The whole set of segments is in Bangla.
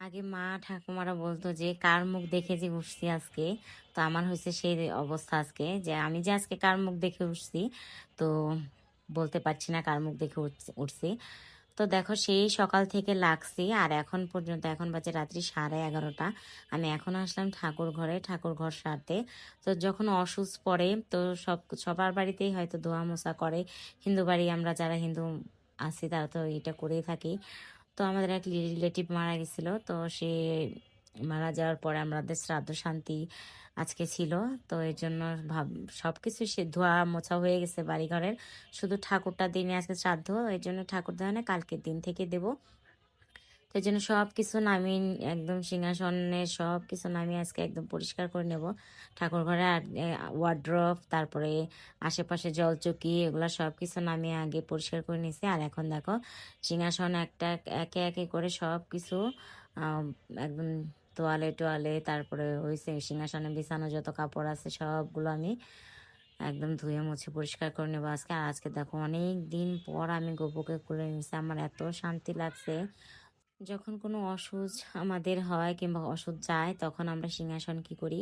আগে মা ঠাকুমারা বলতো যে কার মুখ দেখে যে উঠছি আজকে। তো আমার হয়েছে সেই অবস্থা আজকে, যে আমি যে আজকে কার মুখ দেখে উঠছি, তো বলতে পারছি না কার মুখ দেখে উঠছি। তো দেখো সেই সকাল থেকে লাগছি আর এখন পর্যন্ত, এখন বাজে রাত্রি 11:30। আমি এখন আসলাম ঠাকুর ঘরে, ঠাকুর ঘর সারতে। তো যখন অসুস্থ পড়ে তো সবার বাড়িতেই হয়তো ধোয়া মোছা করে। হিন্দু বাড়ি, আমরা যারা হিন্দু আছি তারা তো এটা করেই থাকি। তো আমাদের এক রিলেটিভ মারা গেছিল, তো সে মারা যাওয়ার পরে আমাদের শ্রাদ্ধ শান্তি আজকে ছিল। তো এর জন্য ভাব সব কিছু সে ধোয়া মোছা হয়ে গেছে বাড়িঘরের, শুধু ঠাকুরটা দিনে আজকে শ্রাদ্ধ, এর জন্য ঠাকুর দেওয়া কালকের দিন থেকে দেব। তো এই জন্য সব কিছু নামিয়ে একদম সিংহাসনের সব কিছু নামিয়ে আজকে একদম পরিষ্কার করে নেব ঠাকুর ঘরে। আর ওয়ার্ড্রপ, তারপরে আশেপাশে জলচকি, এগুলো সব কিছু নামিয়ে আগে পরিষ্কার করে নিয়েছি। আর এখন দেখো সিংহাসন একটা একে একে করে সব কিছু আম, একদম তোয়ালে টোয়ালে, তারপরে ওই সিংহাসনে বিছানো যত কাপড় আছে সবগুলো আমি একদম ধুয়ে মুছে পরিষ্কার করে নেবো আজকে। আর আজকে দেখো অনেক দিন পর আমি গোপুকে খুলে নিয়েছি, আমার এত শান্তি লাগছে। যখন কোনো অসুখ আমাদের হয় কিংবা ওষুধ যায়, তখন আমরা সিংহাসন কি করি,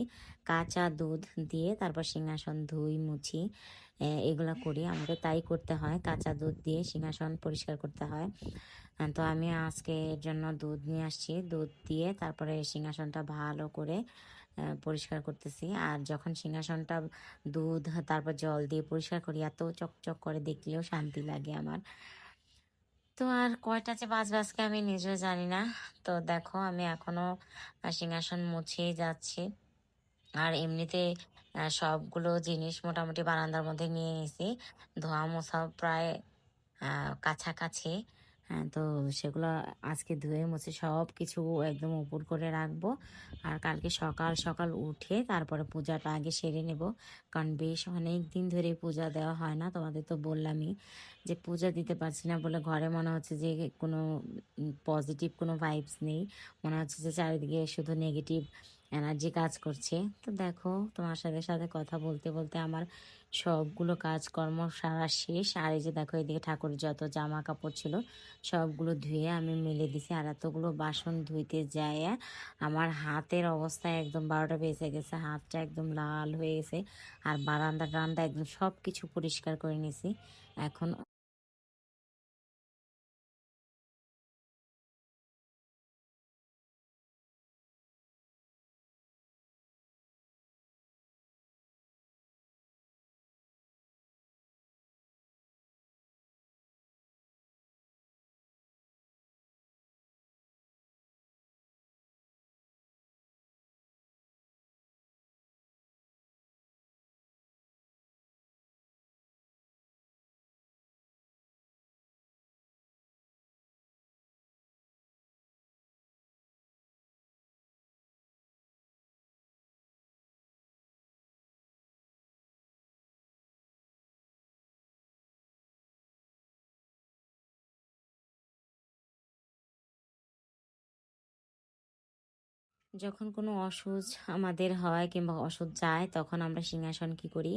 কাঁচা দুধ দিয়ে তারপর সিংহাসন ধুই মুছি, এগুলা করি। আমাদের তাই করতে হয়, কাঁচা দুধ দিয়ে সিংহাসন পরিষ্কার করতে হয়। তো আমি আজকে এর জন্য দুধ নিয়ে আসছি, দুধ দিয়ে তারপরে সিংহাসনটা ভালো করে পরিষ্কার করতেছি। আর যখন সিংহাসনটা দুধ তারপর জল দিয়ে পরিষ্কার করি, এত চকচক করে দেখলেও শান্তি লাগে আমার। তো আর কয়টা যে বাজবে আজকে আমি নিজেও জানি না। তো দেখো আমি এখনো সিংহাসন মুছেই যাচ্ছি। আর এমনিতে সবগুলো জিনিস মোটামুটি বারান্দার মধ্যে নিয়ে এসেছি, ধোয়া মোছা প্রায় কাছাকাছি। হ্যাঁ, তো সেগুলো আজকে ধুয়ে মুছে সব কিছু একদম উপর করে রাখবো। আর কালকে সকাল সকাল উঠে তারপরে পূজাটা আগে সেরে নেব, কারণ বেশ অনেক দিন ধরে পূজা দেওয়া হয় না। তোমাদের তো বললামই যে পূজা দিতে পারছি না বলে ঘরে মনে হচ্ছে যে কোনো পজিটিভ কোনো ভাইবস নেই, মনে হচ্ছে যে চারিদিকে শুধু নেগেটিভ এনার্জি কাজ করছে। তো দেখো তোমার সাথে সাথে কথা বলতে বলতে আমার সবগুলো কাজকর্ম সারা শেষ। আর এই যে দেখো এদিকে ঠাকুরের যত জামা কাপড় ছিল সবগুলো ধুয়ে আমি মেলে দিছি। আর এতগুলো বাসন ধুইতে যায় আমার হাতের অবস্থা একদম 12টা বেজে গেছে, হাতটা একদম লাল হয়ে গেছে। আর বারান্দা টান্দা একদম সব কিছু পরিষ্কার করে নিছি এখন। যখন কোনো অসুখ আমাদের হয় কিংবা ওষুধ যায়, তখন আমরা সিংহাসন কি করি,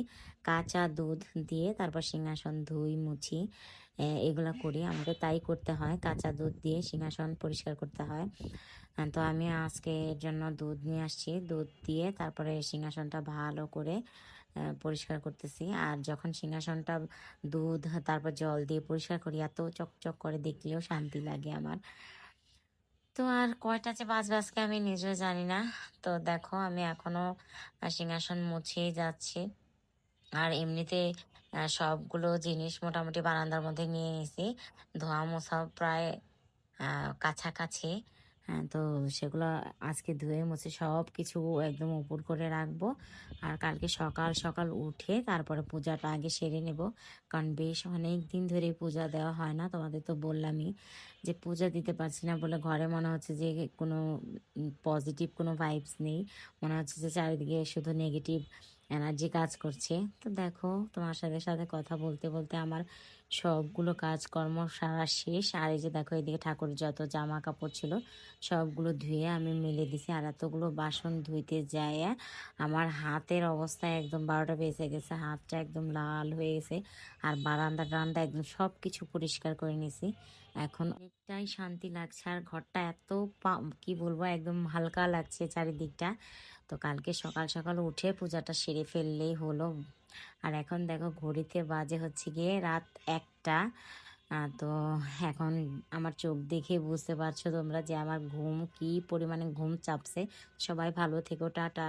কাঁচা দুধ দিয়ে তারপর সিংহাসন ধুই মুছি, এগুলা করি। আমাদের তাই করতে হয়, কাঁচা দুধ দিয়ে সিংহাসন পরিষ্কার করতে হয়। তো আমি আজকে এর জন্য দুধ নিয়ে আসছি, দুধ দিয়ে তারপরে সিংহাসনটা ভালো করে পরিষ্কার করতেছি। আর যখন সিংহাসনটা দুধ তারপর জল দিয়ে পরিষ্কার করি, এত চকচক করে দেখলেও শান্তি লাগে আমার। তো আর কয়টা যে বাজবে আজকে আমি নিজেও জানি না। তো দেখো আমি এখনো সিংহাসন মুছেই যাচ্ছি। আর এমনিতে সবগুলো জিনিস মোটামুটি বারান্দার মধ্যে নিয়ে এসেছি, ধোয়া মোছা প্রায় কাছাকাছি। হ্যাঁ, তো সেগুলো আজকে ধুয়ে মুছে সব কিছু একদম উপর করে রাখবো। আর কালকে সকাল সকাল উঠে তারপরে পূজাটা আগে সেরে নেব, কারণ বেশ অনেক দিন ধরে পূজা দেওয়া হয় না। তোমাদের তো বললামই যে পূজা দিতে পারছি না বলে ঘরে মনে হচ্ছে যে কোনো পজিটিভ কোনো ভাইবস নেই, মনে হচ্ছে যে চারিদিকে শুধু নেগেটিভ এনার্জি কাজ করছে। তো দেখো তোমার সাথে সাথে কথা বলতে বলতে আমার সবগুলো কাজকর্ম সারা শেষ। আর এই যে দেখো এদিকে ঠাকুরের যত জামা কাপড় ছিল সবগুলো ধুয়ে আমি মেলে দিছি। আর এতগুলো বাসন ধুইতে যাইয়া আমার হাতের অবস্থা একদম ১২টা বেজে গেছে। হাতটা একদম লাল হয়ে গেছে। আর বারান্দা টারান্দা একদম সবকিছু পরিষ্কার করে নিছি। এখন অনেকটাই শান্তি লাগছে। আর ঘরটা এত কি বলবো, একদম হালকা লাগছে চারিদিকটা। তো কালকে সকাল সকাল উঠে পূজাটা সেরে ফেললেই হলো। আর এখন দেখো ঘড়িতে বাজে হচ্ছে গিয়ে রাত ১টা। তো এখন আমার চোখ দেখে বুঝতে পারছো তোমরা যে আমার ঘুম কি পরিমাণে ঘুম চাপছে। সবাই ভালো থেকো, টাটা।